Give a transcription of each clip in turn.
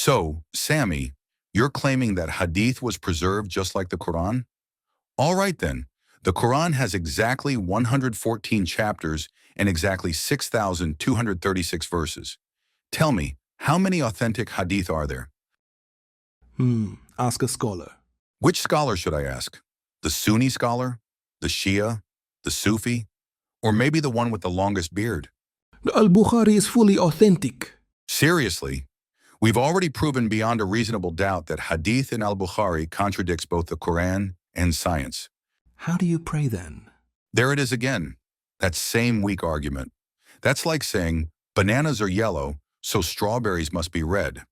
So, Sammy, you're claiming that Hadith was preserved just like the Quran? All right then. The Quran has exactly 114 chapters and exactly 6,236 verses. Tell me, how many authentic Hadith are there? Ask a scholar. Which scholar should I ask? The Sunni scholar? The Shia? The Sufi? Or maybe the one with the longest beard? The Al-Bukhari is fully authentic. Seriously? We've already proven beyond a reasonable doubt that Hadith in Al-Bukhari contradicts both the Quran and science. How do you pray then? There it is again, that same weak argument. That's like saying, bananas are yellow, so strawberries must be red.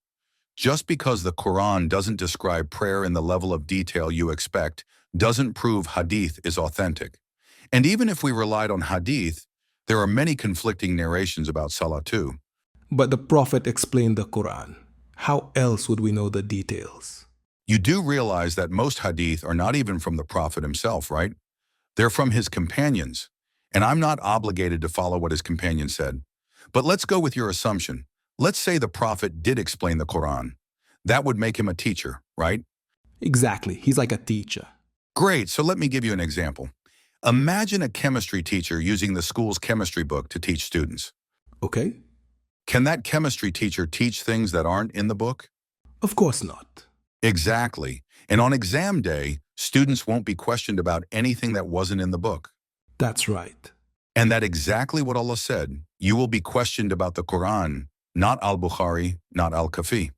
Just because the Quran doesn't describe prayer in the level of detail you expect doesn't prove Hadith is authentic. And even if we relied on Hadith, there are many conflicting narrations about Salah too. But the Prophet explained the Quran. How else would we know the details? You do realize that most Hadith are not even from the Prophet himself, right? They're from his companions, and I'm not obligated to follow what his companions said. But let's go with your assumption. Let's say the Prophet did explain the Quran. That would make him a teacher, right? Exactly. He's like a teacher. Great, so let me give you an example. Imagine a chemistry teacher using the school's chemistry book to teach students. Okay? Can that chemistry teacher teach things that aren't in the book? Of course not. Exactly. And on exam day, students won't be questioned about anything that wasn't in the book. That's right. And that's exactly what Allah said. You will be questioned about the Quran, not Al-Bukhari, not Al-Kafi.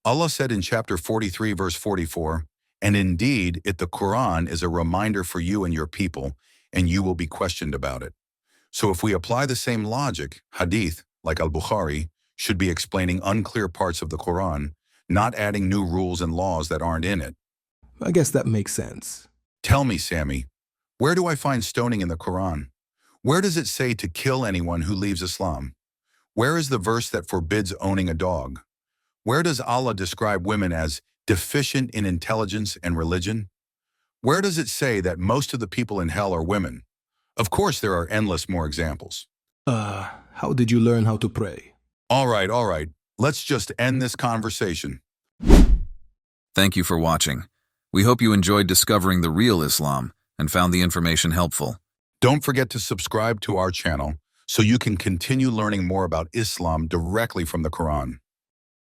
Allah said in chapter 43, verse 44, and indeed, the Quran is a reminder for you and your people, and you will be questioned about it. So if we apply the same logic, Hadith, like Al-Bukhari, should be explaining unclear parts of the Quran, not adding new rules and laws that aren't in it. I guess that makes sense. Tell me, Sammy, where do I find stoning in the Quran? Where does it say to kill anyone who leaves Islam? Where is the verse that forbids owning a dog? Where does Allah describe women as deficient in intelligence and religion? Where does it say that most of the people in hell are women? Of course, there are endless more examples. How did you learn how to pray? All right. Let's just end this conversation. Thank you for watching. We hope you enjoyed discovering the real Islam and found the information helpful. Don't forget to subscribe to our channel so you can continue learning more about Islam directly from the Quran.